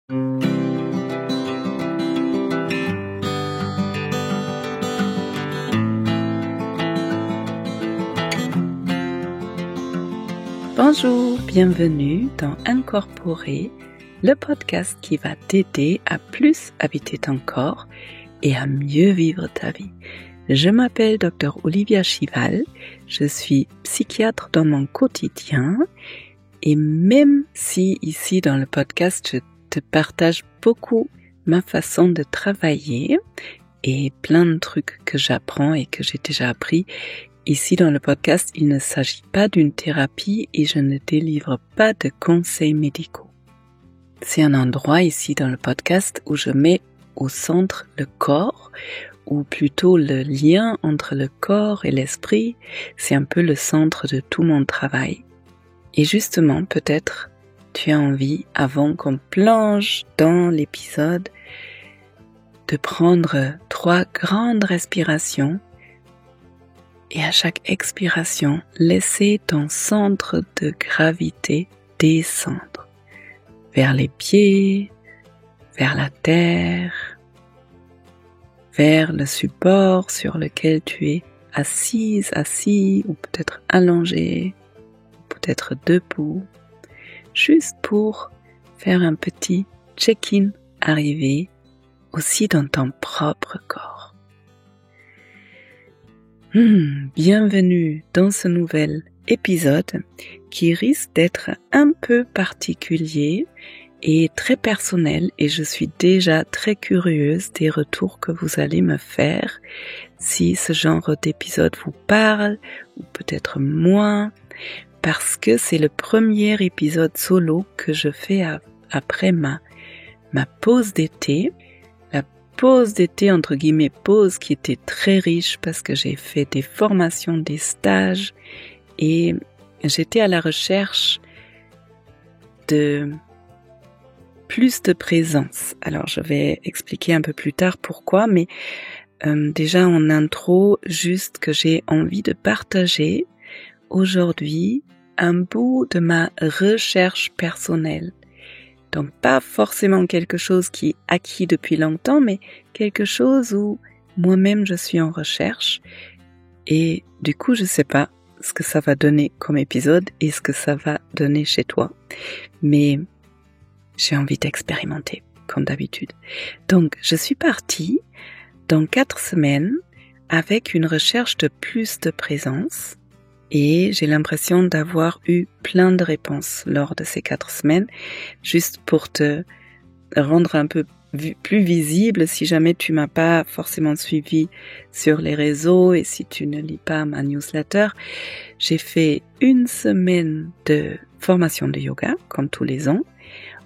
Bonjour, bienvenue dans Incorporer, le podcast qui va t'aider à plus habiter ton corps et à mieux vivre ta vie. Je m'appelle Dr Olivia Chival, je suis psychiatre dans mon quotidien et même si ici dans le podcast je te partage beaucoup ma façon de travailler et plein de trucs que j'apprends et que j'ai déjà appris, ici dans le podcast, il ne s'agit pas d'une thérapie et je ne délivre pas de conseils médicaux. C'est un endroit ici dans le podcast où je mets au centre le corps, ou plutôt le lien entre le corps et l'esprit. C'est un peu le centre de tout mon travail. Et justement, peut-être tu as envie, avant qu'on plonge dans l'épisode, de prendre 3 grandes respirations. Et à chaque expiration, laissez ton centre de gravité descendre vers les pieds, vers la terre, vers le support sur lequel tu es assise, assis ou peut-être allongé, ou peut-être debout, juste pour faire un petit check-in arrivé aussi dans ton propre corps. Bienvenue dans ce nouvel épisode qui risque d'être un peu particulier et très personnel et je suis déjà très curieuse des retours que vous allez me faire si ce genre d'épisode vous parle ou peut-être moins parce que c'est le premier épisode solo que je fais après ma pause d'été. Pause d'été, entre guillemets, pause qui était très riche parce que j'ai fait des formations, des stages et j'étais à la recherche de plus de présence. Alors, je vais expliquer un peu plus tard pourquoi, mais déjà en intro, juste que j'ai envie de partager aujourd'hui un bout de ma recherche personnelle. Donc pas forcément quelque chose qui est acquis depuis longtemps, mais quelque chose où moi-même je suis en recherche et du coup je sais pas ce que ça va donner comme épisode et ce que ça va donner chez toi. Mais j'ai envie d'expérimenter comme d'habitude. Donc je suis partie dans 4 semaines avec une recherche de plus de présence. Et j'ai l'impression d'avoir eu plein de réponses lors de ces 4 semaines, juste pour te rendre un peu plus visible si jamais tu m'as pas forcément suivi sur les réseaux et si tu ne lis pas ma newsletter. J'ai fait 1 semaine de formation de yoga, comme tous les ans.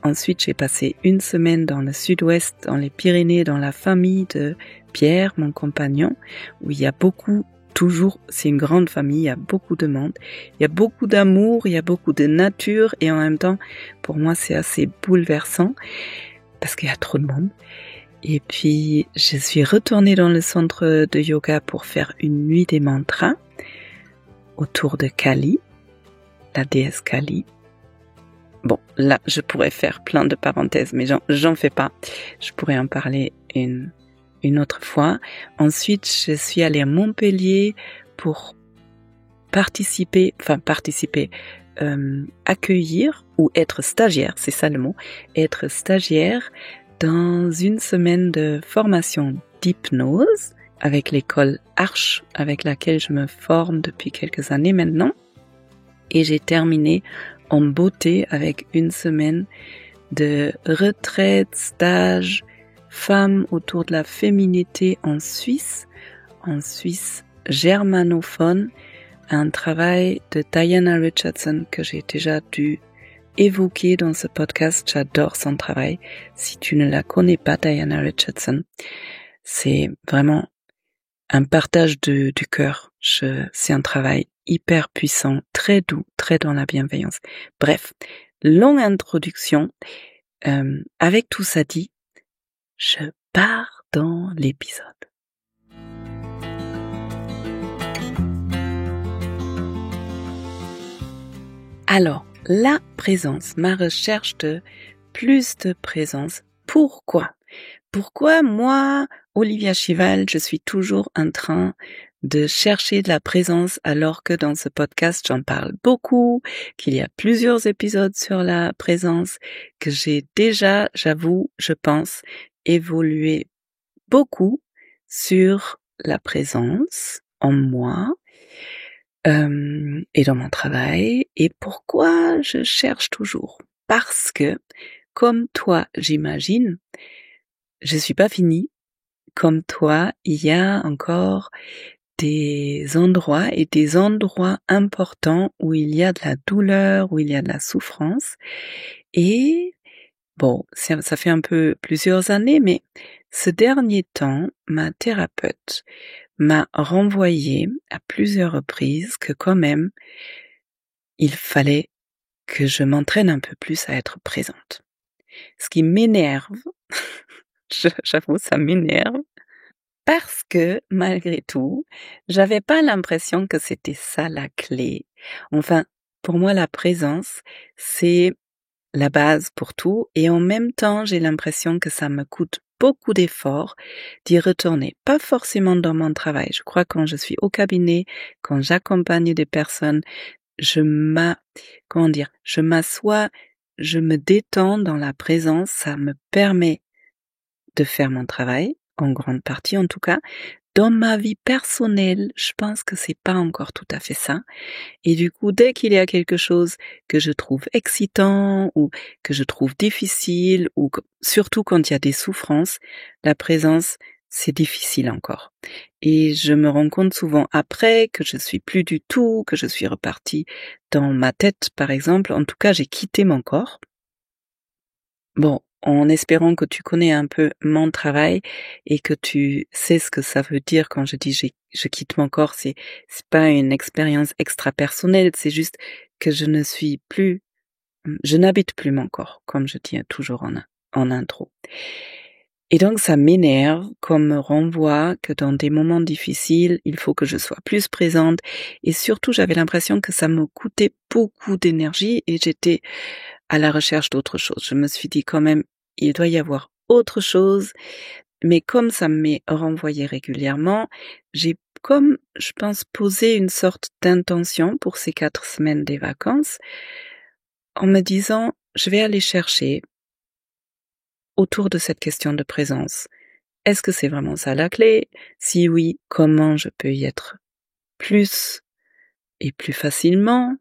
Ensuite, j'ai passé 1 semaine dans le sud-ouest, dans les Pyrénées, dans la famille de Pierre, mon compagnon, où il y a toujours, c'est une grande famille, il y a beaucoup de monde, il y a beaucoup d'amour, il y a beaucoup de nature et en même temps, pour moi, c'est assez bouleversant parce qu'il y a trop de monde. Et puis, je suis retournée dans le centre de yoga pour faire une nuit des mantras autour de Kali, la déesse Kali. Bon, là, je pourrais faire plein de parenthèses, mais j'en fais pas. Je pourrais en parler une autre fois. Ensuite, je suis allée à Montpellier pour accueillir ou être stagiaire, c'est ça le mot, être stagiaire dans 1 semaine de formation d'hypnose avec l'école Arche, avec laquelle je me forme depuis quelques années maintenant. Et j'ai terminé en beauté avec 1 semaine de retraite, stage, femmes autour de la féminité en Suisse germanophone, un travail de Diana Richardson que j'ai déjà dû évoquer dans ce podcast. J'adore son travail. Si tu ne la connais pas, Diana Richardson, c'est vraiment un partage du cœur. C'est un travail hyper puissant, très doux, très dans la bienveillance. Bref, longue introduction. Avec tout ça dit, je pars dans l'épisode. Alors, la présence, ma recherche de plus de présence. Pourquoi? Pourquoi moi, Olivia Chival, je suis toujours en train de chercher de la présence alors que dans ce podcast j'en parle beaucoup, qu'il y a plusieurs épisodes sur la présence, que j'ai déjà, j'avoue, je pense, évolué beaucoup sur la présence en moi et dans mon travail. Et pourquoi je cherche toujours? Parce que, comme toi, j'imagine, je suis pas finie. Comme toi, il y a encore des endroits et des endroits importants où il y a de la douleur, où il y a de la souffrance. Et bon, ça fait un peu plusieurs années, mais ce dernier temps, ma thérapeute m'a renvoyé à plusieurs reprises que quand même, il fallait que je m'entraîne un peu plus à être présente. Ce qui m'énerve, j'avoue, ça m'énerve, parce que, malgré tout, j'avais pas l'impression que c'était ça la clé. Enfin, pour moi, la présence, c'est la base pour tout, et en même temps, j'ai l'impression que ça me coûte beaucoup d'efforts d'y retourner. Pas forcément dans mon travail. Je crois que quand je suis au cabinet, quand j'accompagne des personnes, je m'assois, je me détends dans la présence, ça me permet de faire mon travail, en grande partie en tout cas. Dans ma vie personnelle, je pense que c'est pas encore tout à fait ça. Et du coup, dès qu'il y a quelque chose que je trouve excitant ou que je trouve difficile ou surtout quand il y a des souffrances, la présence, c'est difficile encore. Et je me rends compte souvent après que je suis plus du tout, que je suis repartie dans ma tête, par exemple. En tout cas, j'ai quitté mon corps. Bon, en espérant que tu connais un peu mon travail et que tu sais ce que ça veut dire quand je dis je quitte mon corps, c'est pas une expérience extra-personnelle, c'est juste que je n'habite plus mon corps, comme je dis toujours en intro. Et donc ça m'énerve qu'on me renvoie que dans des moments difficiles, il faut que je sois plus présente et surtout j'avais l'impression que ça me coûtait beaucoup d'énergie et j'étais à la recherche d'autre chose. Je me suis dit quand même, il doit y avoir autre chose, mais comme ça m'est renvoyé régulièrement, j'ai comme, je pense, posé une sorte d'intention pour ces 4 semaines des vacances en me disant, je vais aller chercher autour de cette question de présence. Est-ce que c'est vraiment ça la clé? Si oui, comment je peux y être plus et plus facilement?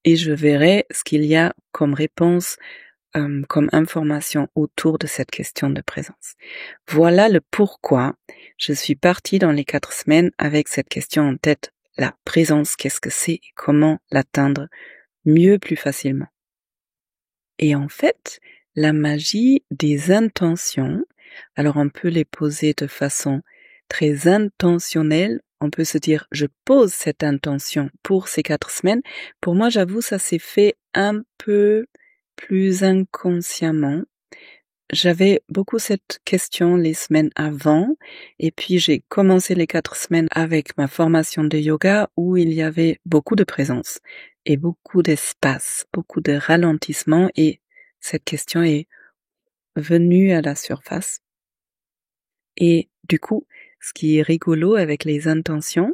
Et je verrai ce qu'il y a comme réponse, comme information autour de cette question de présence. Voilà le pourquoi je suis partie dans les 4 semaines avec cette question en tête. La présence, qu'est-ce que c'est et comment l'atteindre mieux, plus facilement? Et en fait, la magie des intentions, alors on peut les poser de façon très intentionnelle, on peut se dire je pose cette intention pour ces 4 semaines. Pour moi, j'avoue, ça s'est fait un peu plus inconsciemment. J'avais beaucoup cette question les semaines avant et puis j'ai commencé les 4 semaines avec ma formation de yoga où il y avait beaucoup de présence et beaucoup d'espace, beaucoup de ralentissement et cette question est venue à la surface. Et du coup, ce qui est rigolo avec les intentions,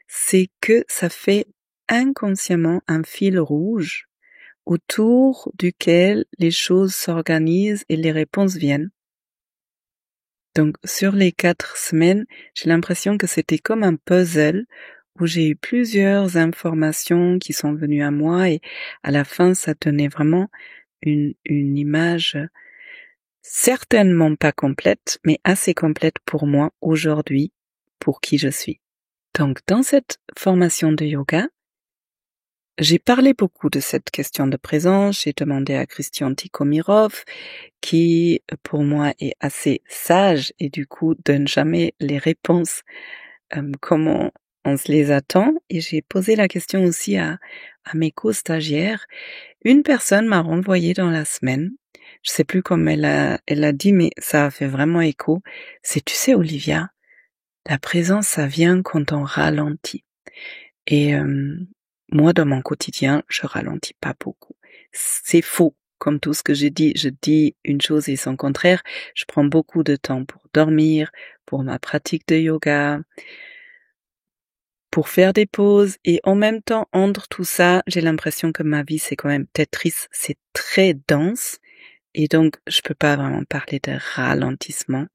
c'est que ça fait inconsciemment un fil rouge autour duquel les choses s'organisent et les réponses viennent. Donc, sur les 4 semaines, j'ai l'impression que c'était comme un puzzle où j'ai eu plusieurs informations qui sont venues à moi et à la fin, ça donnait vraiment une image certainement pas complète, mais assez complète pour moi aujourd'hui, pour qui je suis. Donc, dans cette formation de yoga, j'ai parlé beaucoup de cette question de présence, j'ai demandé à Christian Tikhomirov, qui pour moi est assez sage et du coup donne jamais les réponses comme on se les attend. Et j'ai posé la question aussi à mes co-stagiaires. Une personne m'a renvoyé dans la semaine, je sais plus comment elle a dit, mais ça a fait vraiment écho. C'est, tu sais Olivia, la présence ça vient quand on ralentit. Et moi, dans mon quotidien, je ralentis pas beaucoup. C'est faux. comme tout ce que j'ai dit, je dis une chose et son contraire. Je prends beaucoup de temps pour dormir, pour ma pratique de yoga, pour faire des pauses, et en même temps, entre tout ça, j'ai l'impression que ma vie, c'est quand même Tetris, c'est très dense, et donc je peux pas vraiment parler de ralentissement.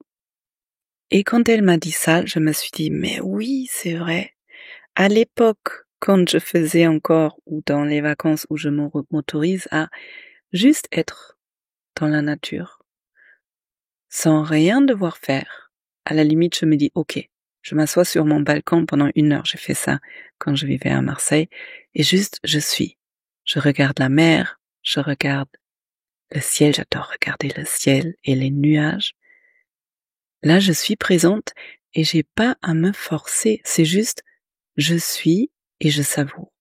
Et quand elle m'a dit ça, je me suis dit, mais oui, c'est vrai. À l'époque, quand je faisais encore, ou dans les vacances où je m'autorise à juste être dans la nature, sans rien devoir faire, à la limite, je me dis, ok, je m'assois sur mon balcon pendant 1 heure, j'ai fait ça quand je vivais à Marseille, et juste, je suis. Je regarde la mer, je regarde le ciel, j'adore regarder le ciel et les nuages. Là, je suis présente et j'ai pas à me forcer, c'est juste, je suis et je savoure.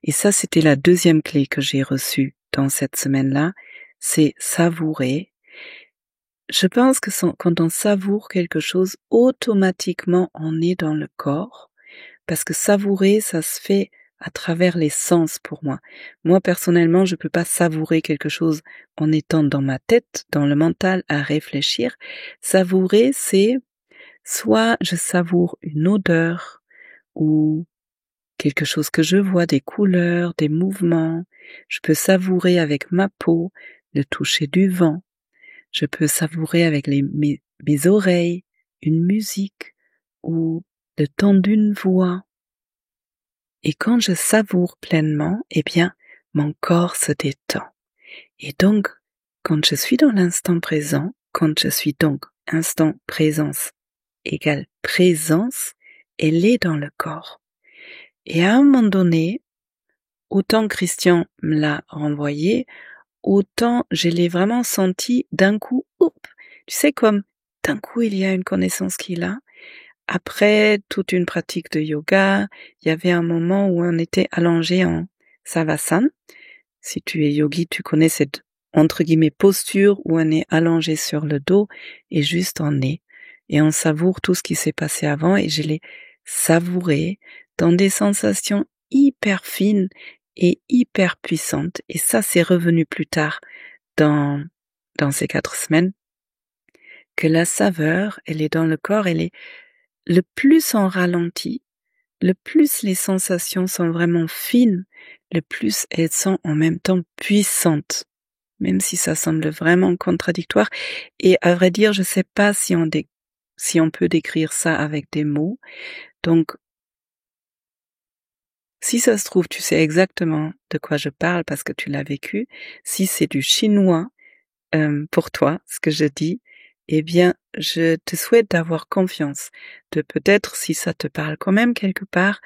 Et ça, c'était la deuxième clé que j'ai reçue dans cette semaine-là, c'est savourer. Je pense que quand on savoure quelque chose, automatiquement on est dans le corps, parce que savourer, ça se fait à travers les sens pour moi. Moi, personnellement, je peux pas savourer quelque chose en étant dans ma tête, dans le mental, à réfléchir. Savourer, c'est soit je savoure une odeur ou quelque chose que je vois, des couleurs, des mouvements. Je peux savourer avec ma peau le toucher du vent. Je peux savourer avec mes oreilles une musique ou le ton d'une voix. Et quand je savoure pleinement, eh bien, mon corps se détend. Et donc, quand je suis dans l'instant présent, quand je suis donc instant présence égale présence, elle est dans le corps. Et à un moment donné, autant Christian me l'a renvoyé, autant je l'ai vraiment senti d'un coup, tu sais, comme d'un coup il y a une connaissance qu'il a. Après toute une pratique de yoga, il y avait un moment où on était allongé en savasana. Si tu es yogi, tu connais cette, entre guillemets, posture où on est allongé sur le dos et juste on est. Et on savoure tout ce qui s'est passé avant, et je l'ai savouré dans des sensations hyper fines et hyper puissantes. Et ça, c'est revenu plus tard dans ces 4 semaines, que la saveur, elle est dans le corps, elle est le plus en ralenti, le plus les sensations sont vraiment fines, le plus elles sont en même temps puissantes, même si ça semble vraiment contradictoire. Et à vrai dire, je sais pas si on peut décrire ça avec des mots. Donc, si ça se trouve, tu sais exactement de quoi je parle parce que tu l'as vécu. Si c'est du chinois, pour toi, ce que je dis, eh bien, je te souhaite d'avoir confiance, de peut-être, si ça te parle quand même quelque part,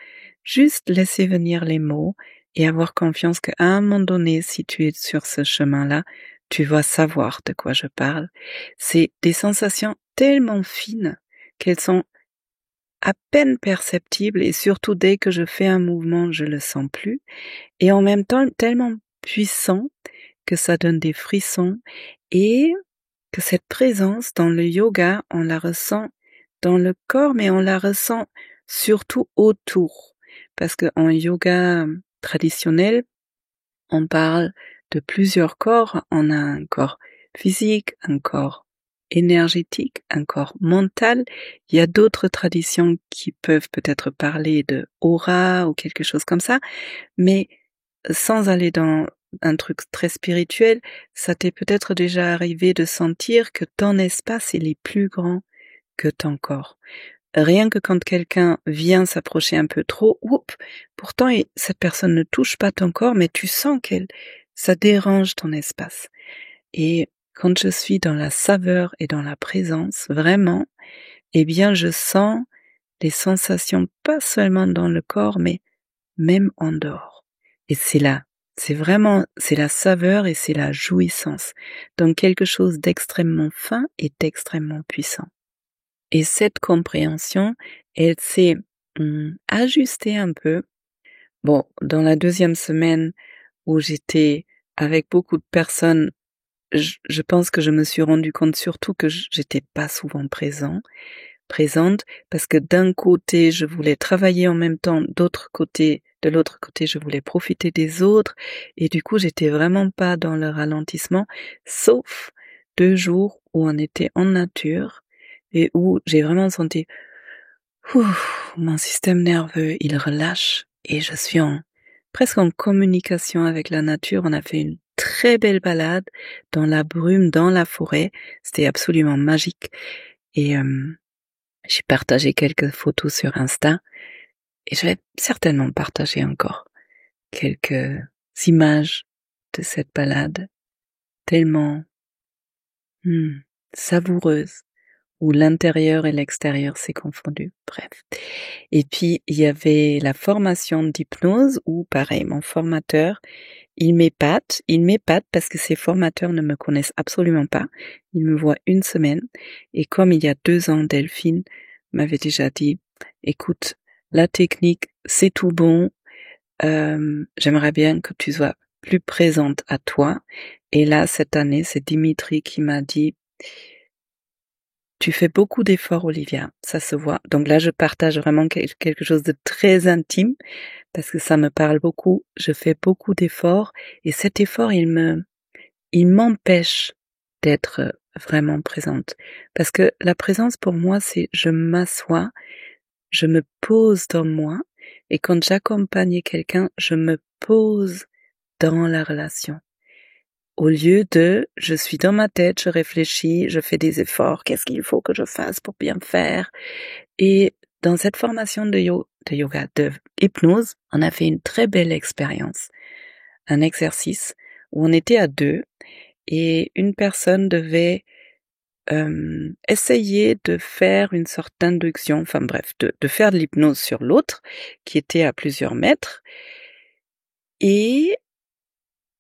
juste laisser venir les mots et avoir confiance qu'à un moment donné, si tu es sur ce chemin-là, tu vas savoir de quoi je parle. C'est des sensations tellement fines qu'elles sont à peine perceptibles, et surtout dès que je fais un mouvement, je le sens plus, et en même temps tellement puissant que ça donne des frissons, et que cette présence dans le yoga, on la ressent dans le corps, mais on la ressent surtout autour. Parce qu'en yoga traditionnel, on parle de plusieurs corps. On a un corps physique, un corps énergétique, un corps mental. Il y a d'autres traditions qui peuvent peut-être parler de aura ou quelque chose comme ça, mais sans aller dans un truc très spirituel, ça t'est peut-être déjà arrivé de sentir que ton espace, il est plus grand que ton corps. Rien que quand quelqu'un vient s'approcher un peu trop, pourtant cette personne ne touche pas ton corps, mais tu sens ça dérange ton espace. Et quand je suis dans la saveur et dans la présence, vraiment, eh bien, je sens les sensations pas seulement dans le corps, mais même en dehors. Et c'est la saveur et c'est la jouissance. Donc quelque chose d'extrêmement fin et d'extrêmement puissant. Et cette compréhension, elle s'est ajustée un peu. Bon, dans la 2e semaine où j'étais avec beaucoup de personnes, je pense que je me suis rendu compte surtout que j'étais pas souvent présente, parce que d'un côté, je voulais travailler en même temps, d'autre côté, de l'autre côté, je voulais profiter des autres. Et du coup, j'étais vraiment pas dans le ralentissement, sauf 2 jours où on était en nature et où j'ai vraiment senti, mon système nerveux, il relâche et je suis presque en communication avec la nature. On a fait une très belle balade dans la brume, dans la forêt. C'était absolument magique. Et j'ai partagé quelques photos sur Insta et je vais certainement partager encore quelques images de cette balade tellement savoureuse, où l'intérieur et l'extérieur s'est confondu. Bref. Et puis, il y avait la formation d'hypnose où, pareil, mon formateur, il m'épate parce que ces formateurs ne me connaissent absolument pas. Ils me voient une semaine. Et comme il y a 2 ans, Delphine m'avait déjà dit, écoute, la technique, c'est tout bon. J'aimerais bien que tu sois plus présente à toi. Et là, cette année, c'est Dimitri qui m'a dit, tu fais beaucoup d'efforts, Olivia, ça se voit. Donc là, je partage vraiment quelque chose de très intime parce que ça me parle beaucoup. Je fais beaucoup d'efforts et cet effort, il m'empêche d'être vraiment présente. Parce que la présence pour moi, c'est je m'assois, je me pose dans moi et quand j'accompagne quelqu'un, je me pose dans la relation. Au lieu de, je suis dans ma tête, je réfléchis, je fais des efforts, qu'est-ce qu'il faut que je fasse pour bien faire? Et dans cette formation de yoga, de hypnose, on a fait une très belle expérience. Un exercice où on était à 2 et une personne devait essayer de faire une sorte d'induction, enfin bref, de faire de l'hypnose sur l'autre qui était à plusieurs mètres. Et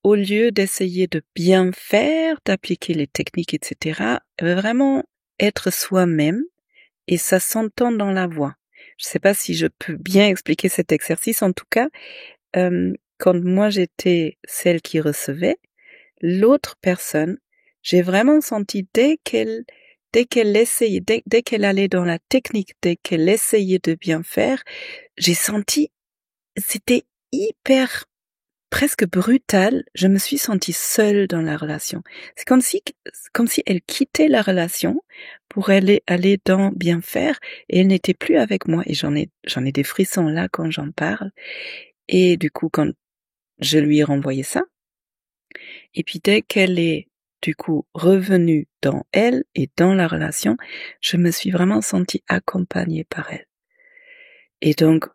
au lieu d'essayer de bien faire, d'appliquer les techniques, etc., vraiment être soi-même et ça s'entend dans la voix. Je ne sais pas si je peux bien expliquer cet exercice. En tout cas, quand moi j'étais celle qui recevait, l'autre personne, j'ai vraiment senti dès qu'elle essayait, dès qu'elle allait dans la technique, dès qu'elle essayait de bien faire, j'ai senti, c'était hyper presque brutale, je me suis sentie seule dans la relation. C'est comme si elle quittait la relation pour aller dans bien faire et elle n'était plus avec moi et j'en ai des frissons là quand j'en parle. Et du coup, quand je lui ai renvoyé ça, et puis dès qu'elle est du coup revenue dans elle et dans la relation, je me suis vraiment sentie accompagnée par elle. Et donc,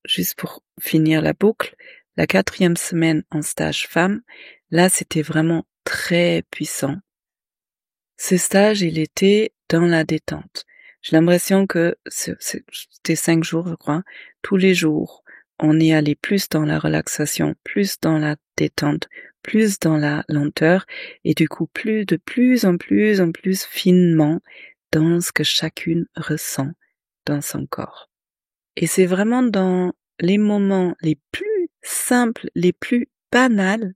juste pour finir la boucle, la 4e semaine en stage femme, là c'était vraiment très puissant. Ce stage, il était dans la détente. J'ai l'impression que c'était 5 jours, je crois. Tous les jours, on est allé plus dans la relaxation, plus dans la détente, plus dans la lenteur, et du coup de plus en plus finement dans ce que chacune ressent dans son corps. Et c'est vraiment dans les moments les plus simples, les plus banals,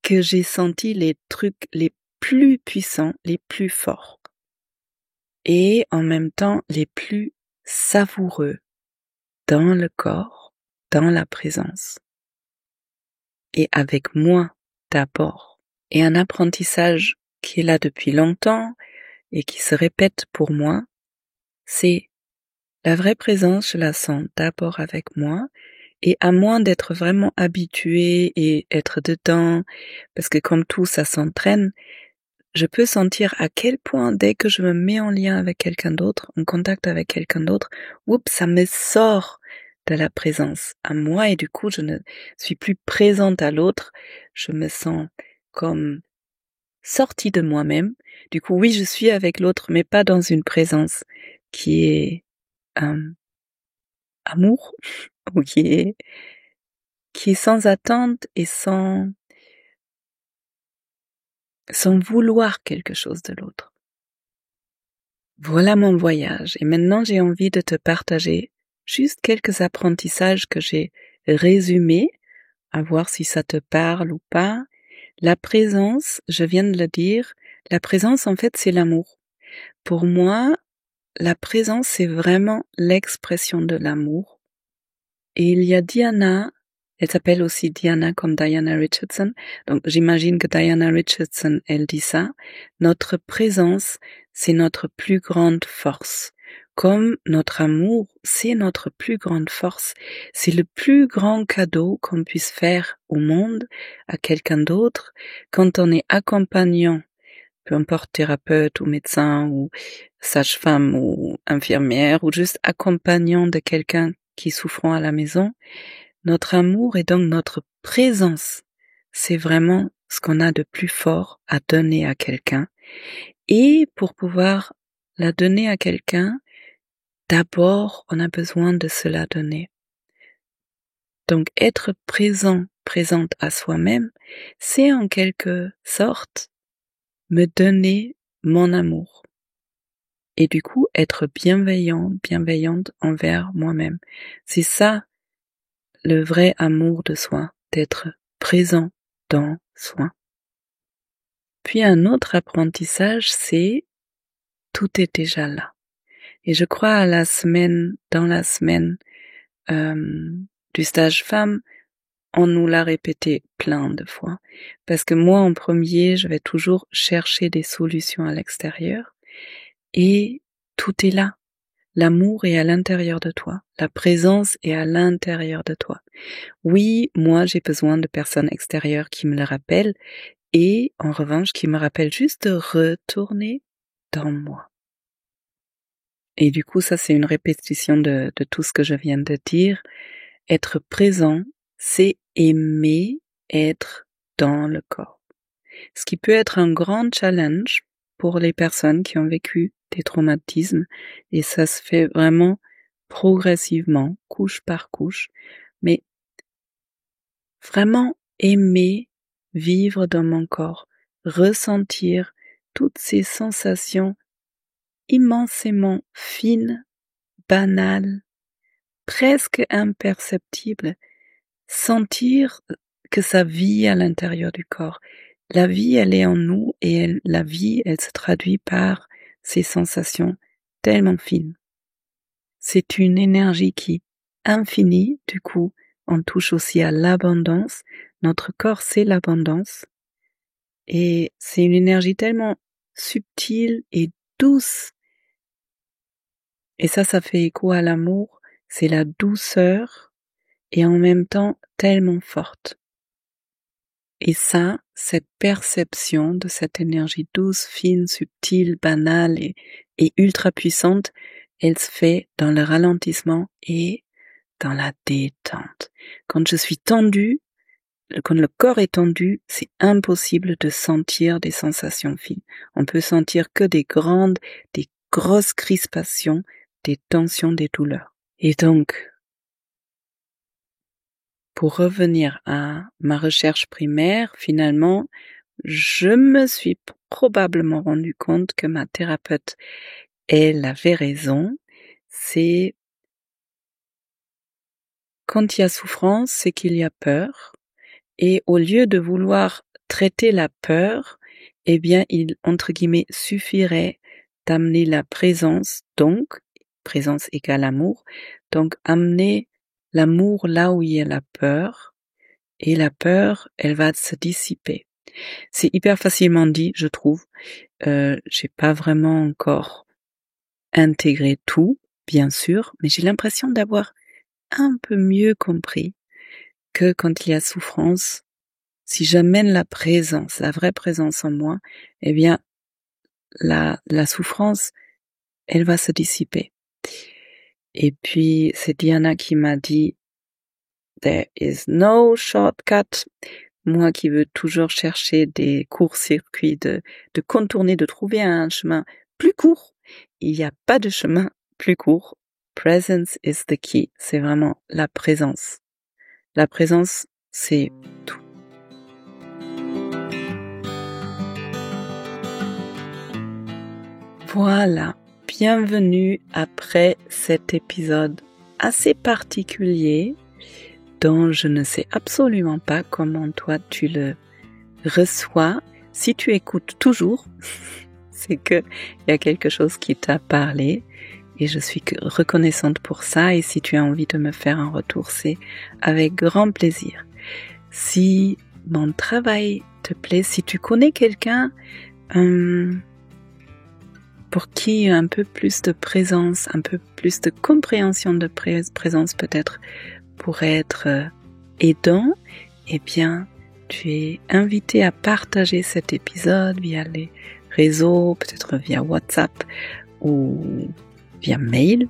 que j'ai senti les trucs les plus puissants, les plus forts. Et en même temps les plus savoureux dans le corps, dans la présence. Et avec moi d'abord. Et un apprentissage qui est là depuis longtemps et qui se répète pour moi, c'est la vraie présence, je la sens d'abord avec moi. Et à moins d'être vraiment habitué et être dedans, parce que comme tout, ça s'entraîne, je peux sentir à quel point, dès que je me mets en lien avec quelqu'un d'autre, en contact avec quelqu'un d'autre, ça me sort de la présence à moi et du coup, je ne suis plus présente à l'autre. Je me sens comme sortie de moi-même. Du coup, oui, je suis avec l'autre, mais pas dans une présence qui est amour, ou qui est sans attente et sans vouloir quelque chose de l'autre. Voilà mon voyage et maintenant j'ai envie de te partager juste quelques apprentissages que j'ai résumés, à voir si ça te parle ou pas. La présence, je viens de le dire, la présence en fait c'est l'amour. Pour moi, la présence c'est vraiment l'expression de l'amour. Et il y a Diana, elle s'appelle aussi Diana comme Diana Richardson. Donc j'imagine que Diana Richardson, elle dit ça. Notre présence, c'est notre plus grande force. Comme notre amour, c'est notre plus grande force. C'est le plus grand cadeau qu'on puisse faire au monde, à quelqu'un d'autre, quand on est accompagnant, peu importe thérapeute ou médecin ou sage-femme ou infirmière ou juste accompagnant de quelqu'un qui souffre à la maison. Notre amour et donc notre présence, c'est vraiment ce qu'on a de plus fort à donner à quelqu'un. Et pour pouvoir la donner à quelqu'un, d'abord, on a besoin de se la donner. Donc être présente à soi-même, c'est en quelque sorte me donner mon amour. Et du coup, être bienveillante envers moi-même. C'est ça, le vrai amour de soi, d'être présent dans soi. Puis un autre apprentissage, c'est tout est déjà là. Et je crois dans la semaine du stage femme, on nous l'a répété plein de fois. Parce que moi, en premier, je vais toujours chercher des solutions à l'extérieur. Et tout est là. L'amour est à l'intérieur de toi. La présence est à l'intérieur de toi. Oui, moi, j'ai besoin de personnes extérieures qui me le rappellent. Et, en revanche, qui me rappellent juste de retourner dans moi. Et du coup, ça, c'est une répétition de tout ce que je viens de dire. Être présent, c'est aimer être dans le corps. Ce qui peut être un grand challenge pour les personnes qui ont vécu des traumatismes, et ça se fait vraiment progressivement, couche par couche, mais vraiment aimer vivre dans mon corps, ressentir toutes ces sensations immensément fines, banales, presque imperceptibles, sentir que ça vit à l'intérieur du corps. La vie, elle est en nous et la vie, elle se traduit par ces sensations tellement fines. C'est une énergie qui est infinie, du coup, on touche aussi à l'abondance. Notre corps, c'est l'abondance. Et c'est une énergie tellement subtile et douce. Et ça fait écho à l'amour. C'est la douceur et en même temps tellement forte. Et ça, cette perception de cette énergie douce, fine, subtile, banale et ultra puissante, elle se fait dans le ralentissement et dans la détente. Quand je suis tendue, quand le corps est tendu, c'est impossible de sentir des sensations fines. On peut sentir que des grosses crispations, des tensions, des douleurs. Et donc, pour revenir à ma recherche primaire, finalement, je me suis probablement rendu compte que ma thérapeute, elle avait raison. C'est quand il y a souffrance, c'est qu'il y a peur. Et au lieu de vouloir traiter la peur, eh bien, il, entre guillemets, suffirait d'amener la présence, donc, présence égale amour, donc amener l'amour là où il y a la peur, et la peur, elle va se dissiper. C'est hyper facilement dit, je trouve. J'ai pas vraiment encore intégré tout, bien sûr, mais j'ai l'impression d'avoir un peu mieux compris que quand il y a souffrance, si j'amène la présence, la vraie présence en moi, eh bien, la souffrance, elle va se dissiper. Et puis, c'est Diana qui m'a dit, there is no shortcut. Moi qui veux toujours chercher des courts-circuits, de contourner, de trouver un chemin plus court. Il n'y a pas de chemin plus court. Presence is the key. C'est vraiment la présence. La présence, c'est tout. Voilà. Bienvenue après cet épisode assez particulier dont je ne sais absolument pas comment toi tu le reçois. Si tu écoutes toujours, c'est que il y a quelque chose qui t'a parlé. et je suis reconnaissante pour ça. Et si tu as envie de me faire un retour, c'est avec grand plaisir. Si mon travail te plaît, si tu connais quelqu'un pour qui un peu plus de présence, un peu plus de compréhension de présence peut-être pourrait être aidant, eh bien, tu es invité à partager cet épisode via les réseaux, peut-être via WhatsApp ou via mail.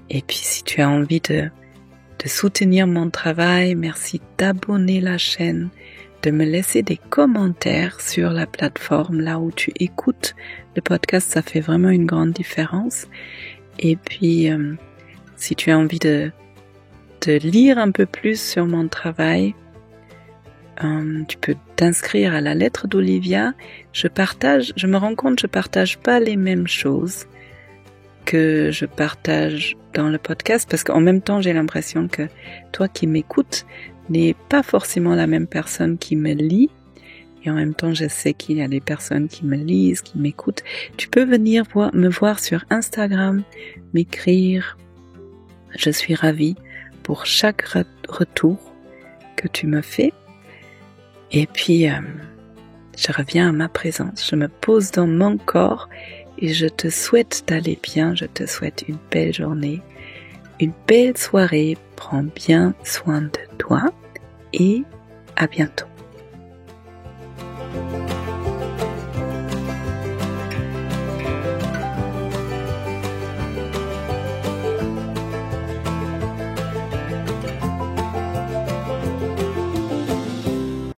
Et puis, si tu as envie de soutenir mon travail, merci d'abonner la chaîne, de me laisser des commentaires sur la plateforme là où tu écoutes le podcast, ça fait vraiment une grande différence. Et puis, si tu as envie de lire un peu plus sur mon travail, tu peux t'inscrire à la lettre d'Olivia. Je me rends compte, je partage pas les mêmes choses que je partage dans le podcast, parce qu'en même temps, j'ai l'impression que toi qui m'écoutes n'es pas forcément la même personne qui me lit, et en même temps, je sais qu'il y a des personnes qui me lisent, qui m'écoutent. Tu peux venir me voir sur Instagram, m'écrire. Je suis ravie pour chaque retour que tu me fais. Et puis, je reviens à ma présence. Je me pose dans mon corps et je te souhaite d'aller bien. Je te souhaite une belle journée, une belle soirée. Prends bien soin de toi et à bientôt.